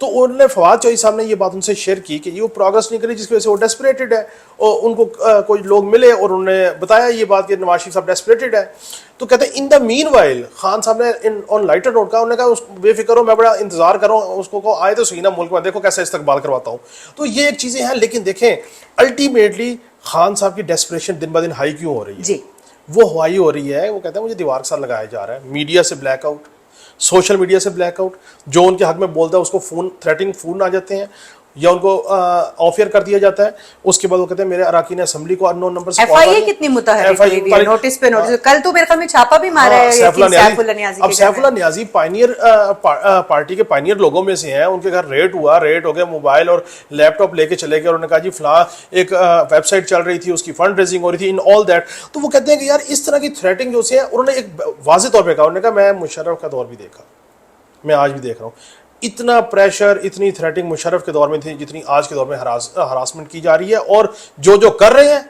تو انہوں نے فواد چوہدری صاحب نے یہ بات ان سے شیئر کی کہ یہ وہ پروگرس نہیں کری جس کی وجہ سے وہ ڈیسپریٹڈ ہے, اور ان کو کوئی لوگ ملے اور انہوں نے بتایا یہ بات کہ نواز شریف صاحب ڈیسپریٹڈ ہے. تو کہتے ہیں ان دا مین وائل خان صاحب نے آن لائٹر نوٹ کہا, انہوں نے کہا بے فکر ہو, میں بڑا انتظار کروں اس کو آئے تو صحیح نا ملک میں, دیکھو کیسا استقبال کرواتا ہوں. تو یہ ایک چیزیں ہیں, لیکن دیکھیں الٹیمیٹلی خان صاحب کی ڈیسپریشن دن بہ دن ہائی کیوں ہو رہی ہے؟ جی وہ ہوائی ہو رہی ہے, وہ کہتے ہیں مجھے دیوار کے ساتھ لگایا جا رہا ہے, میڈیا سے بلیک آؤٹ, سوشل میڈیا سے بلیک آؤٹ, جو ان کے حق میں بولتا ہے اس کو فون تھریٹنگ فون آ جاتے ہیں یا ان کو آف ایئر کر دیا جاتا ہے. اس کے بعد وہ کہتے ہیں میرے اراکین اسمبلی کو ان نون نمبر سے ایف آئی اے کتنی متحرک ہوئی ہوئی ہے, نوٹس پہ نوٹس, کل تو میرے خیال میں چھاپا بھی مارا ہے سیف اللہ نیازی. اب سیف اللہ نیازی پائنیئر پارٹی کے پائنیئر لوگوں میں سے ہیں, ان کے گھر ریٹ ہو گیا, موبائل اور لیپ ٹاپ لے کے چلے گئے, اور انہوں نے کہا جی فلاں ایک ویب سائٹ چل رہی تھی, اس کی فنڈ ریزنگ ہو رہی تھی, ان آل دیٹ. تو وہ کہتے ہیں کہ یار اس طرح کی تھریٹنگ جو ہے, انہوں نے ایک واضح طور پہ کہا, انہوں نے کہا میں مشرف کا دور بھی دیکھا, میں آج بھی دیکھ رہا ہوں, اتنا پریشر اتنی تھریٹنگ مشرف کے دور میں تھی جتنی آج کے دور میں ہراسمنٹ کی جا رہی ہے, اور جو کر رہے ہیں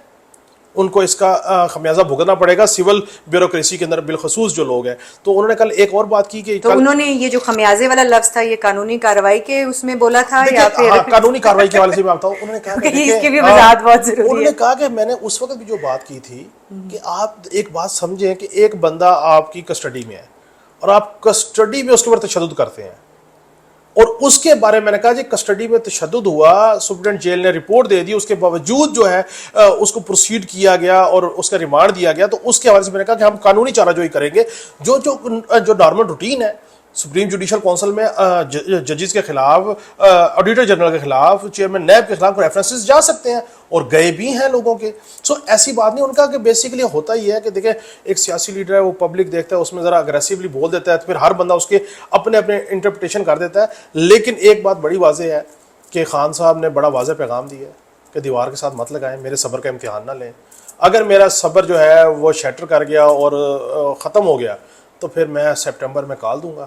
ان کو اس کا خمیازہ بھگتنا پڑے گا, سول بیوروکریسی کے اندر بالخصوص جو لوگ ہیں. تو انہوں نے کل ایک اور بات کی کہ تو انہوں نے یہ جو خمیازے والا لفظ تھا یہ قانونی کارروائی کے اس میں بولا تھا یا پھر قانونی کارروائی کے حوالے سے میں بتاؤں, انہوں نے کہا کہ اس کی بھی وضاحت بہت ضروری ہے. انہوں نے کہا کہ میں نے اس وقت بھی جو بات کی تھی کہ آپ ایک بات سمجھیں کہ ایک بندہ آپ کی کسٹڈی میں ہے اور آپ کسٹڈی میں اس کے اوپر تشدد کرتے ہیں, اور اس کے بارے میں نے کہا جی کسٹڈی میں تشدد ہوا, سپرنٹینڈنٹ جیل نے رپورٹ دے دی, اس کے باوجود جو ہے اس کو پروسیڈ کیا گیا اور اس کا ریمانڈ دیا گیا, تو اس کے حوالے سے میں نے کہا کہ ہم قانونی چارہ جوئی کریں گے. جو نارمل روٹین ہے سپریم جوڈیشل کونسل میں ججز کے خلاف, آڈیٹر جنرل کے خلاف, چیئرمین نیب کے خلاف ریفرنسز جا سکتے ہیں, اور گئے بھی ہیں لوگوں کے. سو ایسی بات نہیں, ان کا کہ بیسیکلی ہوتا ہی ہے کہ دیکھیں ایک سیاسی لیڈر ہے, وہ پبلک دیکھتا ہے, اس میں ذرا اگریسیولی بول دیتا ہے, تو پھر ہر بندہ اس کے اپنے انٹرپریٹیشن کر دیتا ہے. لیکن ایک بات بڑی واضح ہے کہ خان صاحب نے بڑا واضح پیغام دیا ہے کہ دیوار کے ساتھ مت لگائیں, میرے صبر کا امتحان نہ لیں. اگر میرا صبر جو ہے وہ شیٹر کر گیا اور ختم ہو گیا تو پھر میں سپٹمبر میں کال دوں گا,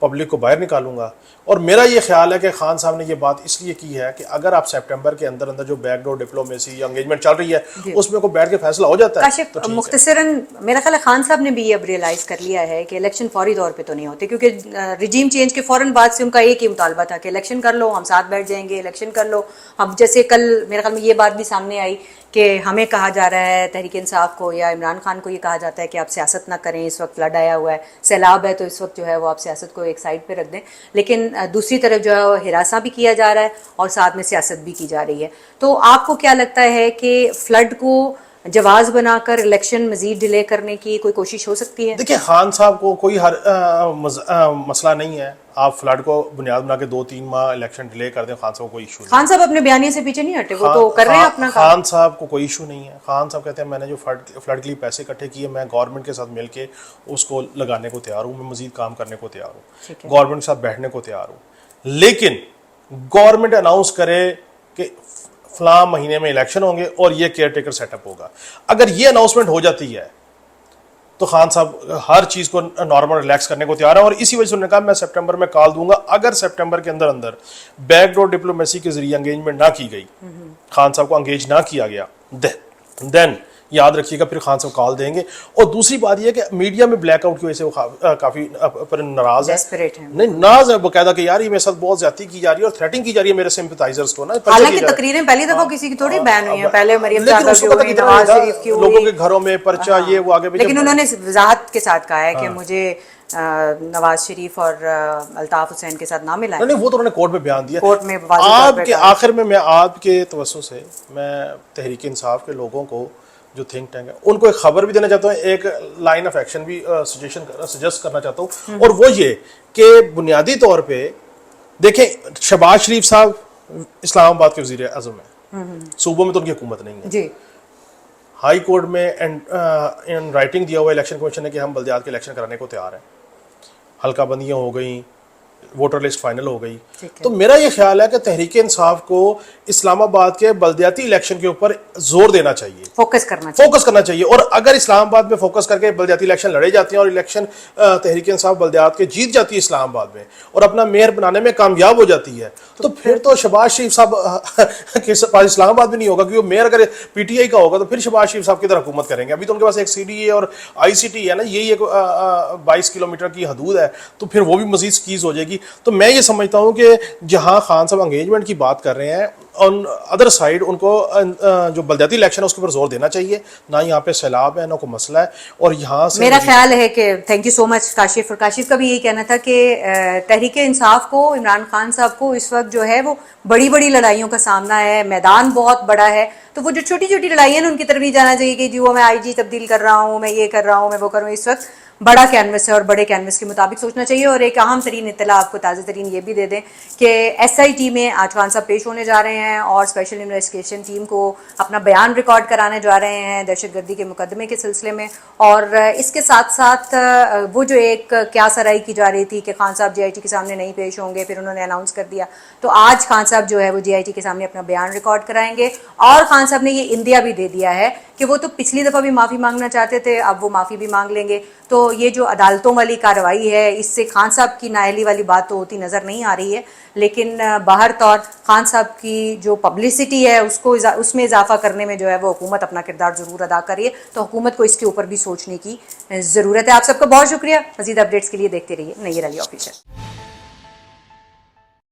پبلک کو باہر نکالوں گا. اور میرا یہ خیال ہے کہ خان صاحب نے یہ بات اس لیے کی ہے کہ اگر آپ سپٹمبر کے اندر جو بیک ڈور ڈپلومیسی یا انگیجمنٹ چل رہی ہے اس میں کوئی بیٹھ کے فیصلہ ہو جاتا ہے. کاشف مختصراً میرا خیال ہے خان صاحب نے بھی یہ اب ریئلائز کر لیا ہے کہ الیکشن فوری طور پہ تو نہیں ہوتے, کیونکہ رجیم چینج کے فوراً بعد سے ان کا ایک ہی مطالبہ تھا کہ الیکشن کر لو, ہم ساتھ بیٹھ جائیں گے, الیکشن کر لو. اب جیسے کل میرے خیال میں یہ بات بھی سامنے آئی کہ ہمیں کہا جا رہا ہے تحریک انصاف کو یا عمران خان کو یہ کہا جاتا ہے کہ آپ سیاست نہ کریں, اس وقت فلڈ آیا ہوا ہے, سیلاب ہے, تو اس وقت جو ہے وہ آپ سیاست کو ایک سائڈ پہ رکھ دیں. لیکن دوسری طرف جو ہے وہ ہراساں بھی کیا جا رہا ہے اور ساتھ میں سیاست بھی کی جا رہی ہے. تو آپ کو کیا لگتا ہے کہ فلڈ کو جواز بنا کر الیکشن مزید ڈیلے کرنے کی کوئی کوشش ہو سکتی ہے؟ دیکھیں خان صاحب کو کوئی مسئلہ نہیں ہے, آپ فلڈ کو بنیاد بنا کے 2-3 ماہ الیکشن ڈیلے کر دیں, خان صاحب کو کوئی ایشو نہیں. خان صاحب اپنے بیانیے سے پیچھے نہیں ہٹے, وہ تو کر رہے ہیں اپنا کام. خان صاحب کو کوئی ایشو نہیں ہے. خان صاحب کہتے ہیں میں نے جو فلڈ کے لیے پیسے اکٹھے کیے, میں گورنمنٹ کے ساتھ مل کے اس کو لگانے کو تیار ہوں, میں مزید کام کرنے کو تیار ہوں, گورنمنٹ کے ساتھ بیٹھنے کو تیار ہوں. لیکن گورنمنٹ اناؤنس کرے کہ فلاں مہینے میں الیکشن ہوں گے اور یہ کیئر ٹیکر سیٹ اپ ہوگا, اگر یہ اناؤنسمنٹ ہو جاتی ہے تو خان صاحب ہر چیز کو نارمل ریلیکس کرنے کو تیار ہے. اور اسی وجہ سے انہوں نے کہا میں سپٹمبر میں کال دوں گا. اگر سپٹمبر کے اندر بیک ڈور ڈپلومیسی کے ذریعے انگیجمنٹ نہ کی گئی, خان صاحب کو انگیج نہ کیا گیا, دین یاد رکھیے گا پھر خان صاحب کال دیں گے. اور دوسری بات یہ کہ میڈیا میں بلیک آؤٹ کی وجہ سے وہ کافی ناراض ہے, نہیں ناراض ہے باقاعدہ کہ یار یہ میرے ساتھ بہت زیادتی کی جا رئی ہے اور تھریٹنگ کی جا رہی ہے میرے سمپتھائزرز کو نا. حالانکہ تقریریں پہلی دفعہ کسی کی تھوڑی بین ہوئی ہیں, پہلے مریم صاحب کی ہوئی, نواز شریف کی ہوئی, لوگوں کے گھروں میں پرچہ یہ وہ آگے, لیکن انہوں نے وضاحت کے ساتھ کہا ہے کہ مجھے نواز شریف اور الطاف حسین کے ساتھ نہ ملا. نہیں وہ تو انہوں نے کورٹ میں بیان دیا. کورٹ میں آپ کے آخر میں آپ کے توسط سے میں تحریک انصاف کے لوگوں کو جو تھنک ٹینک ہے ان کو ایک خبر بھی دینا چاہتا ہوں, ایک لائن آف ایکشن بھی سجیسٹ کرنا چاہتا ہوں, اور وہ یہ کہ بنیادی طور پہ دیکھیں شہباز شریف صاحب اسلام آباد کے وزیر اعظم ہیں, صوبوں میں تو ان کی حکومت نہیں ہے جی. ہائی کورٹ میں ان رائٹنگ دیا ہوا الیکشن کمیشن نے کہ ہم بلدیات کے الیکشن کرانے کو تیار ہیں, حلقہ بندیاں ہو گئیں, ووٹر لسٹ فائنل ہو گئی. تو میرا یہ خیال ہے کہ تحریک انصاف کو اسلام آباد کے بلدیاتی الیکشن کے اوپر زور دینا چاہیے, فوکس کرنا چاہیے. اور اگر اسلام آباد میں فوکس کر کے بلدیاتی الیکشن لڑے جاتے ہیں اور الیکشن تحریک انصاف بلدیات کے جیت جاتی ہے اسلام آباد میں اور اپنا میئر بنانے میں کامیاب ہو جاتی ہے, تو پھر تو شہباز شریف صاحب کے پاس اسلام آباد بھی نہیں ہوگا, کیونکہ میئر اگر پی ٹی آئی کا ہوگا تو پھر شہباز شریف صاحب کدھر حکومت کریں گے. ابھی تو ان کے پاس ایک سی ڈی اے اور آئی سی ٹی ہے نا, یہی ایک 22 کلومیٹر کی حدود ہے, تو پھر وہ بھی مزید سکیز ہو جائے گی. گی. تو میں یہ سمجھتا ہوں کہ جہاں خان صاحب انگیجمنٹ کی بات کر رہے ہیں آن ادر سائڈ ان کو جو بلدیاتی الیکشن ہے اس کے اوپر زور دینا چاہیے. نہ یہاں پہ سیلاب ہے نہ کوئی مسئلہ ہے, اور یہاں سے میرا خیال ہے کہ تھینک یو سو مچ کاشف, اور کاشف کا بھی یہی کہنا تھا کہ تحریک انصاف کو, عمران خان صاحب کو اس وقت جو ہے وہ بڑی بڑی لڑائیوں کا سامنا ہے, میدان بہت بڑا ہے, تو وہ جو چھوٹی چھوٹی لڑائیاں ہیں ان کی طرف نہیں جانا چاہیے کہ جو میں آئی جی تبدیل کر رہا ہوں, میں یہ کر رہا ہوں, میں وہ کر رہا ہوں. اس وقت بڑا کینوس ہے اور بڑے کینوس کے مطابق سوچنا چاہیے. اور ایک اہم ترین اطلاع آپ کو تازہ ترین یہ بھی دے دیں کہ ایس آئی ٹی میں آج خان صاحب پیش ہونے جا رہے ہیں اور اسپیشل انویسٹیگیشن ٹیم کو اپنا بیان ریکارڈ کرانے جا رہے ہیں دہشت گردی کے مقدمے کے سلسلے میں. اور اس کے ساتھ ساتھ وہ جو ایک کیا سرائی کی جا رہی تھی کہ خان صاحب جی آئی ٹی کے سامنے نہیں پیش ہوں گے, پھر انہوں نے اناؤنس کر دیا, تو آج خان صاحب جو ہے وہ جی آئی ٹی کے سامنے اپنا بیان ریکارڈ کرائیں گے. اور خان صاحب نے یہ اندیا بھی دے دیا ہے کہ وہ تو پچھلی دفعہ بھی معافی مانگنا چاہتے تھے, اب وہ معافی بھی مانگ لیں گے. تو یہ جو عدالتوں والی کارروائی ہے اس سے خان صاحب کی نااہلی والی بات تو ہوتی نظر نہیں آ رہی ہے, لیکن باہر طور خان صاحب کی جو پبلسٹی ہے اس میں اضافہ کرنے میں جو ہے وہ حکومت اپنا کردار ضرور ادا کری ہے. تو حکومت کو اس کے اوپر بھی سوچنے کی ضرورت ہے. آپ سب کا بہت شکریہ. مزید اپڈیٹس کے لیے دیکھتے رہیے نیر علی آفیشیل.